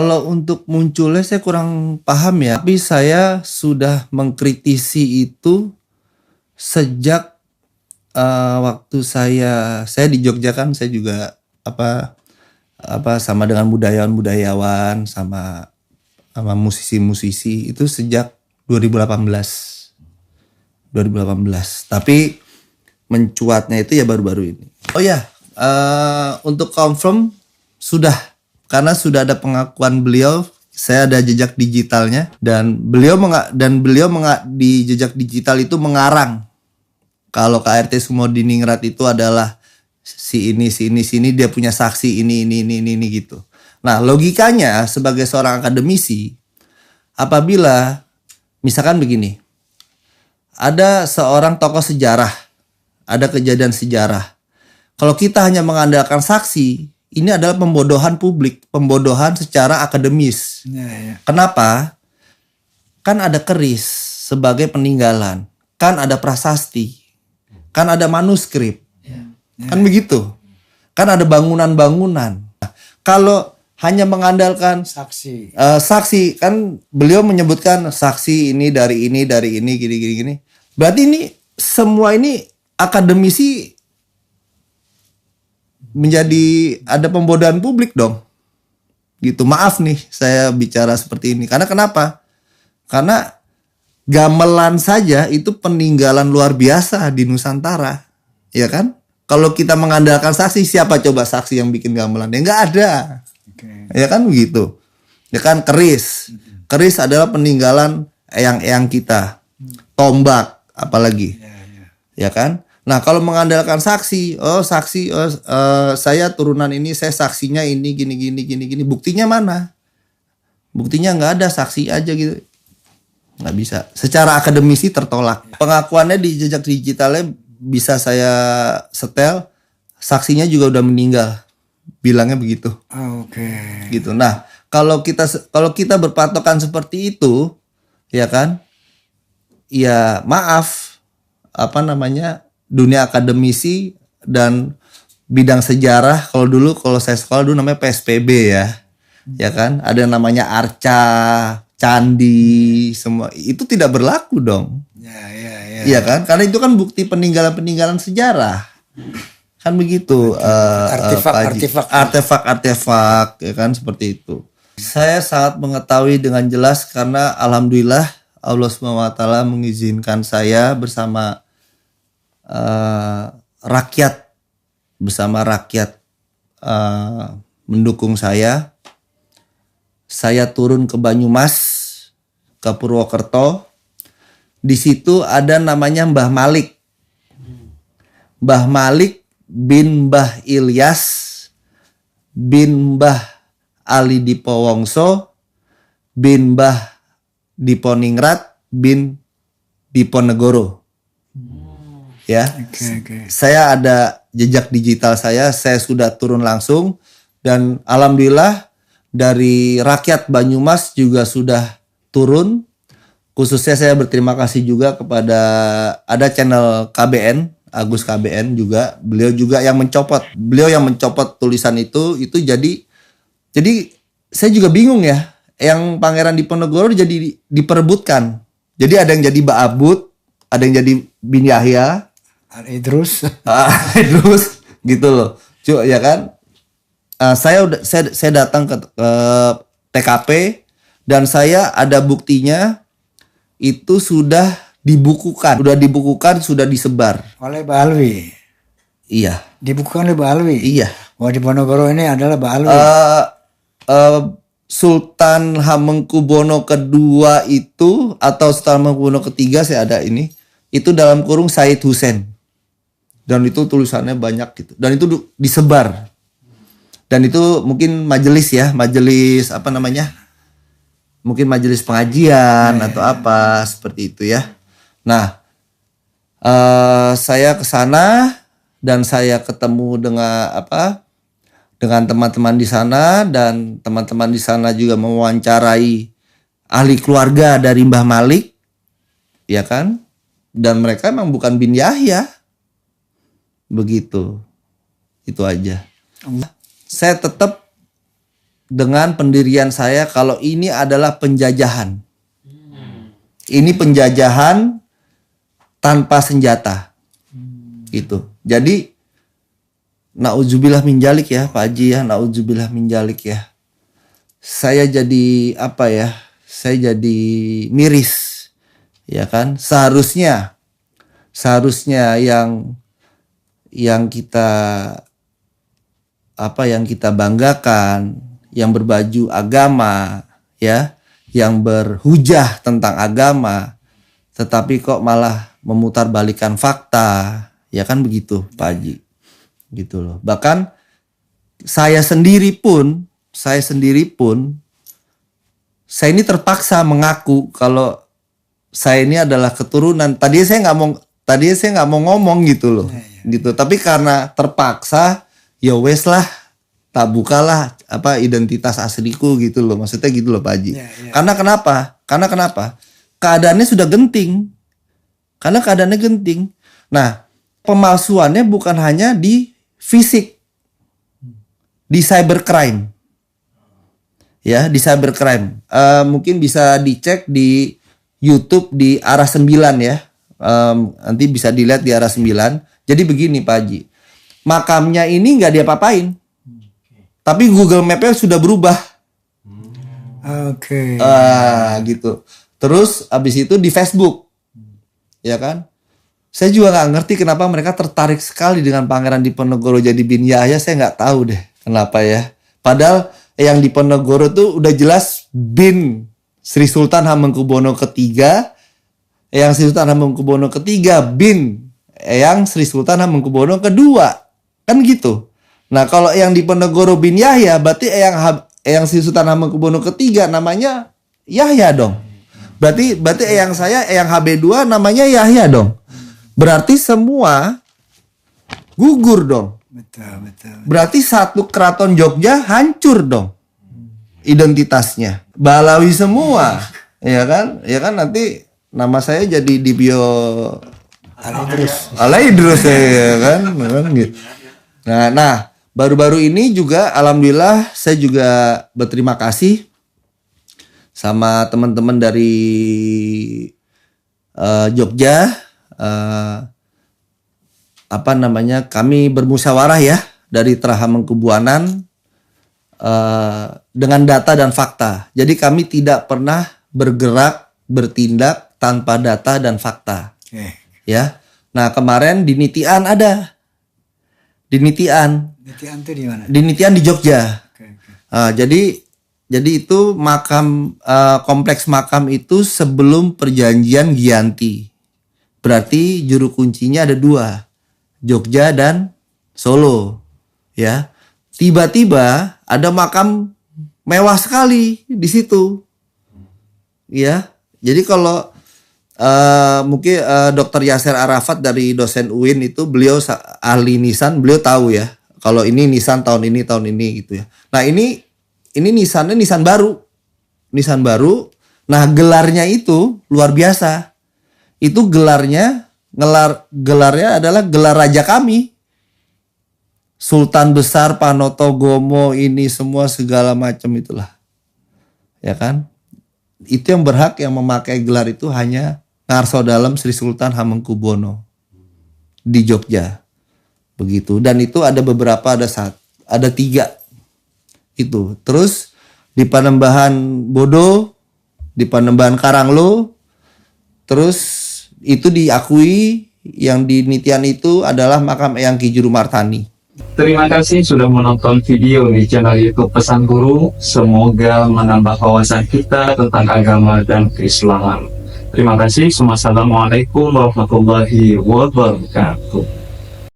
Kalau untuk munculnya saya kurang paham ya, tapi saya sudah mengkritisi itu sejak waktu saya di Jogja kan, saya juga apa apa sama dengan budayawan-budayawan sama musisi-musisi itu sejak 2018. Tapi mencuatnya itu ya baru-baru ini. Oh ya, untuk confirm sudah, karena sudah ada pengakuan beliau, saya ada jejak digitalnya dan beliau di jejak digital itu mengarang kalau KRT Sumodiningrat itu adalah si ini dia punya saksi ini gitu. Nah, logikanya sebagai seorang akademisi, apabila misalkan begini, ada seorang tokoh sejarah, ada kejadian sejarah. Kalau kita hanya mengandalkan saksi, ini adalah pembodohan publik, pembodohan secara akademis. Ya. Kenapa? Kan ada keris sebagai peninggalan, kan ada prasasti, kan ada manuskrip, kan begitu, kan ada bangunan-bangunan. Kalau hanya mengandalkan saksi, kan beliau menyebutkan saksi ini dari ini gini. Berarti ini semua ini akademisi menjadi ada pembodohan publik dong. Gitu. Maaf nih saya bicara seperti ini. Karena kenapa? Karena gamelan saja itu peninggalan luar biasa di Nusantara. Ya kan? Kalau kita mengandalkan saksi, siapa coba saksi yang bikin gamelan? Ya nggak ada. Ya kan begitu. Ya kan, keris. Keris adalah peninggalan eyang-eyang kita. Tombak apalagi. Ya kan? Nah, kalau mengandalkan saksi, saya turunan ini, saya saksinya ini gini. Buktinya mana? Buktinya nggak ada, saksi aja gitu. Nggak bisa. Secara akademisi tertolak. Pengakuannya di jejak digitalnya bisa saya setel, saksinya juga udah meninggal. Bilangnya begitu. Oke. Gitu. Nah, kalau kita berpatokan seperti itu, ya kan? Ya maaf, dunia akademisi dan bidang sejarah, kalau saya sekolah dulu namanya PSPB ya kan, ada namanya arca, candi, semua itu tidak berlaku dong. Iya kan, karena itu kan bukti peninggalan sejarah, kan begitu. Artefak ya kan, seperti itu. Saya sangat mengetahui dengan jelas karena alhamdulillah Allah SWT mengizinkan saya bersama rakyat mendukung saya turun ke Banyumas, ke Purwokerto. Di situ ada namanya Mbah Malik bin Mbah Ilyas bin Mbah Ali Dipowongso bin Mbah Diponingrat bin Diponegoro. Ya, Saya ada jejak digital saya sudah turun langsung dan alhamdulillah dari rakyat Banyumas juga sudah turun. Khususnya saya berterima kasih juga kepada ada channel KBN, Agus KBN juga, beliau yang mencopot tulisan itu jadi saya juga bingung ya, yang Pangeran Diponegoro jadi diperebutkan. Jadi ada yang jadi Ba'abut, ada yang jadi Bin Yahya, Idrus gitu loh. Ya kan? Saya datang ke TKP dan saya ada buktinya, itu sudah dibukukan, sudah disebar oleh Mbak Alwi. Iya. Dibukukan oleh Mbak Alwi. Iya. Wah, Diponegoro ini adalah Mbak Alwi. Sultan Hamengkubuwono kedua itu atau Sultan Hamengkubuwono ketiga, saya ada ini. Itu dalam kurung Said Hussein. Dan itu tulisannya banyak gitu. Dan itu disebar. Dan itu mungkin majelis mungkin majelis pengajian atau apa seperti itu ya. Nah, saya ke sana dan saya ketemu dengan teman-teman di sana, dan teman-teman di sana juga mewawancarai ahli keluarga dari Mbah Malik, ya kan? Dan mereka memang bukan Bin Yahya. Begitu. Itu aja. Saya tetap dengan pendirian saya kalau ini adalah penjajahan. Ini penjajahan tanpa senjata. Gitu. Jadi naudzubillah min dzalik ya Pak Haji ya, naudzubillah min dzalik ya. Saya jadi apa ya? Saya jadi miris. Ya kan? Seharusnya yang kita yang kita banggakan, yang berbaju agama ya, yang berhujah tentang agama, tetapi kok malah memutarbalikkan fakta, ya kan begitu Pak Haji, gitu loh. Bahkan saya sendiri pun, saya ini terpaksa mengaku kalau saya ini adalah keturunan. Tadinya saya nggak mau ngomong gitu loh, gitu. Tapi karena terpaksa, ya wes lah, tak bukalah identitas asliku gitu loh, maksudnya gitu loh Pak Haji. Karena kenapa? Keadaannya sudah genting. Nah, pemalsuannya bukan hanya di fisik, di cybercrime. Ya, di cybercrime. Mungkin bisa dicek di YouTube di arah 9 ya. Nanti bisa dilihat di arah 9. Jadi begini Pak Haji. Makamnya ini nggak diapa-apain. Tapi Google Map-nya sudah berubah. Oke. Gitu. Terus abis itu di Facebook. Ya kan? Saya juga nggak ngerti kenapa mereka tertarik sekali dengan Pangeran Diponegoro jadi bin Yahya. Saya nggak tahu deh kenapa ya. Padahal yang Diponegoro tuh udah jelas bin Sri Sultan Hamengkubuwono III. Yang Sri Sultan Hamengkubuwono III bin yang Sri Sultan Hamengkubuwono II. Kan gitu. Nah kalau yang Diponegoro bin Yahya berarti yang Sri Sultan Hamengkubuwono III namanya Yahya dong. Berarti yang saya yang HB2 namanya Yahya dong. Berarti semua gugur dong. Betul. Berarti satu keraton Jogja hancur dong identitasnya. Balawi semua. Ya kan? Nanti nama saya jadi Dibyo Alaidrus ya kan? Gitu. Nah, baru-baru ini juga alhamdulillah saya juga berterima kasih sama teman-teman dari Jogja. Kami bermusyawarah ya dari Traha Mangkubuanan dengan data dan fakta. Jadi kami tidak pernah bergerak bertindak tanpa data dan fakta. Ya. Nah, kemarin di Nitian ada. Di Nitian itu di mana? Di Nitian di Jogja. Jadi itu makam kompleks makam itu sebelum perjanjian Giyanti. Berarti juru kuncinya ada 2, Jogja dan Solo. Ya, tiba-tiba ada makam mewah sekali di situ. Ya, jadi kalau mungkin Dr. Yasser Arafat dari dosen UIN itu beliau ahli nisan, beliau tahu ya kalau ini nisan tahun ini gitu ya. Nah ini nisannya nisan baru. Nah gelarnya itu luar biasa. Itu gelarnya adalah gelar raja kami. Sultan Besar Panotogomo ini semua segala macam itulah. Ya kan? Itu yang berhak yang memakai gelar itu hanya Ngarso Dalem Sri Sultan Hamengkubuwono di Jogja. Begitu. Dan itu ada beberapa, ada 3 itu. Terus di Panembahan Bodo, di Panembahan Karanglo, terus itu diakui yang di Nitian itu adalah makam Eyang Ki Juru Martani. Terima kasih sudah menonton video di channel YouTube Pesan Guru. Semoga menambah wawasan kita tentang agama dan keislaman. Terima kasih. Wassalamualaikum warahmatullahi wabarakatuh.